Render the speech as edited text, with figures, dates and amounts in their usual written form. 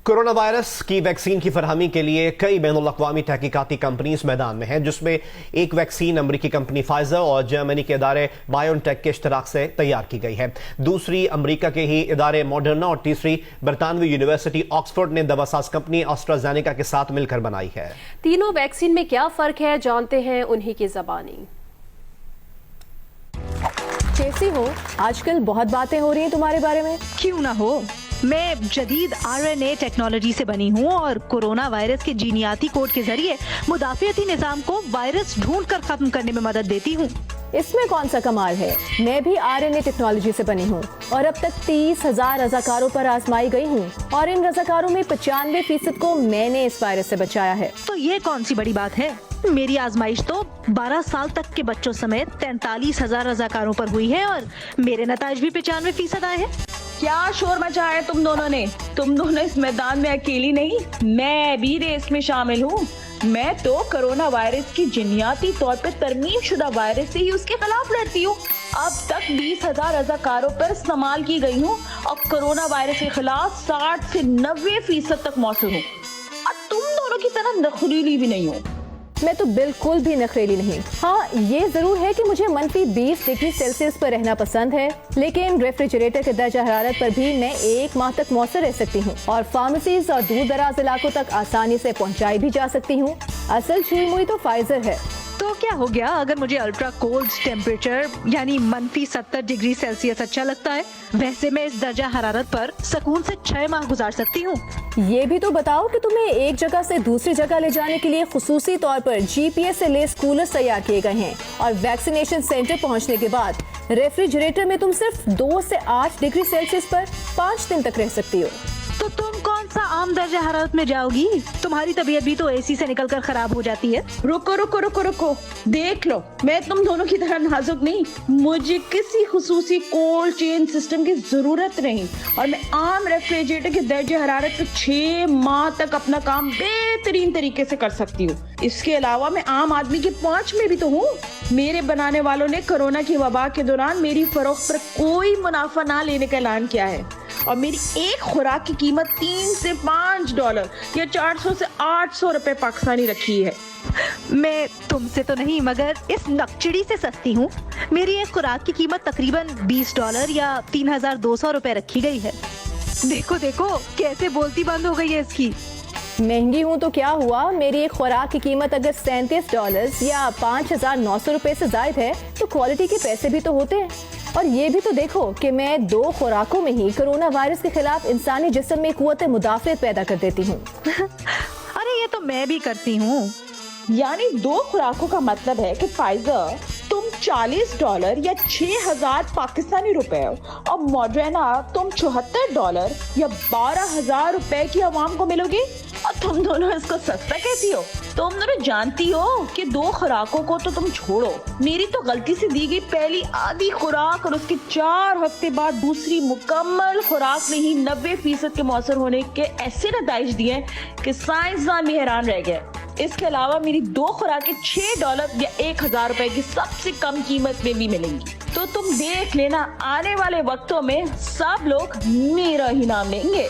Corona virus की vaccine की फरहमी के लिए कई बैनुल अक़वामी तहकीकाती कंपनीज मैदान में हैं, जिसमें एक वैक्सीन अमरीकी कंपनी फाइजर और जर्मनी के इदारे बायोनटेक के इश्तराक से तैयार की गई है। दूसरी अमरीका के ही इदारे मॉडर्ना और तीसरी बरतानवी यूनिवर्सिटी ऑक्सफोर्ड ने दवासाज कंपनी एस्ट्राजेनेका के साथ मिलकर बनाई है। तीनों वैक्सीन में क्या फर्क है, जानते हैं उन्हीं की ज़बानी। कैसी हो? आजकल बहुत बातें हो रही हैं तुम्हारे बारे में। क्यों ना हो, मैं जदीद RNA टेक्नोलॉजी से बनी हूँ और कोरोना वायरस के जीनियाती कोड के जरिए मुदाफ़ियती निज़ाम को वायरस ढूंढ कर खत्म करने में मदद देती हूँ। इसमें कौन सा कमाल है? मैं भी RNA टेक्नोलॉजी से बनी हूँ और अब तक 30,000 रज़ाकारों पर आजमाई गई हूँ और इन रज़ाकारों में 95% को मैंने इस वायरस से बचाया है। तो ये कौन सी बड़ी बात है? मेरी आजमाइश तो 12 साल तक के बच्चों समेत 43,000 रज़ाकारों पर हुई है और मेरे नताइज भी 95% आए हैं। क्या शोर मचा है तुम दोनों ने? तुम दोनों इस मैदान में अकेली नहीं, मैं भी रेस में शामिल हूँ। मैं तो कोरोना वायरस की जिन्याती तौर पे तरमीम शुदा वायरस से ही उसके खिलाफ लड़ती हूँ। अब तक 20,000 रज़ाकारों पर इस्तेमाल की गई हूँ और कोरोना वायरस के खिलाफ 60 से 90% तक मौसूल हूँ। और तुम दोनों की तरह नखरीली भी नहीं हूँ। मैं तो बिल्कुल भी नखरेली नहीं। हाँ, ये जरूर है कि मुझे -20 डिग्री सेल्सियस पर रहना पसंद है, लेकिन रेफ्रिजरेटर के दर्जा हरारत पर भी मैं 1 माह तक मौसर रह सकती हूँ और फार्मेसीज और दूर दराज इलाकों तक आसानी से पहुँचाई भी जा सकती हूँ। असल छुई मुई तो फाइजर है। तो क्या हो गया अगर मुझे अल्ट्रा कोल्ड टेम्परेचर यानी -70 डिग्री सेल्सियस अच्छा लगता है? वैसे मैं इस दर्जा हरारत पर सुकून से 6 माह गुजार सकती हूँ। ये भी तो बताओ कि तुम्हें एक जगह से दूसरी जगह ले जाने के लिए खुसूसी तौर पर GPS से लेस कूलर्स तैयार किए गए हैं और वैक्सीनेशन सेंटर पहुँचने के बाद रेफ्रिजरेटर में तुम सिर्फ 2 से 8 डिग्री सेल्सियस पर 5 दिन तक रह सकती हो। तो तुम कौन सा आम दर्जा हरारत में जाओगी? तुम्हारी तबीयत भी तो AC से निकलकर खराब हो जाती है। रुको रुको रुको रुको, देख लो, मैं तुम दोनों की तरह नाजुक नहीं। मुझे किसी खुसूसी कोल्ड चेन सिस्टम की जरूरत नहीं और मैं आम रेफ्रिजरेटर के दर्जे हरारत पे 6 माह तक अपना काम बेहतरीन तरीके से कर सकती हूँ। इसके अलावा मैं आम आदमी के पहुंच में भी तो हूँ। मेरे बनाने वालों ने कोरोना की वबा के दौरान मेरी फरोख्त पर कोई मुनाफा ना लेने का ऐलान किया है और मेरी एक खुराक की कीमत $3 से $5 या 400 से 800 रुपए पाकिस्तानी रखी है। मैं तुमसे तो नहीं मगर इस नकचड़ी से सस्ती हूँ। मेरी एक खुराक की कीमत तकरीबन $20 या 3,200 रुपए रखी गई है। देखो देखो कैसे बोलती बंद हो गई है इसकी। महंगी हूँ तो क्या हुआ? मेरी एक खुराक की कीमत अगर $37 या 5,900 रुपए से ज्यादा है तो क्वालिटी के पैसे भी तो होते हैं। और ये भी तो देखो कि मैं 2 खुराकों में ही कोरोना वायरस के खिलाफ इंसानी जिस्म में कुव्वत मुदाफ़ियत पैदा कर देती हूँ। अरे ये तो मैं भी करती हूँ। यानी 2 खुराकों का मतलब है कि फाइजर तुम $40 या 6,000 पाकिस्तानी रुपए और मॉडर्ना तुम $74 या 12,000 रुपए की आवाम को मिलोगे और तुम दोनों इसको सस्ता कहती हो। तुम दोनों जानती हो कि 2 खुराकों को तो तुम छोड़ो, मेरी तो गलती से दी गई पहली आधी खुराक और उसके 4 हफ्ते बाद दूसरी मुकम्मल खुराक में ही 90% के मौसर होने के ऐसे नताइज दिए कि साइंसदान भी हैरान रह गए। इसके अलावा मेरी 2 खुराकें $6 या 1,000 रुपए की सबसे कम कीमत में भी मिलेंगी। तो तुम देख लेना, आने वाले वक्तों में सब लोग मेरा ही नाम लेंगे।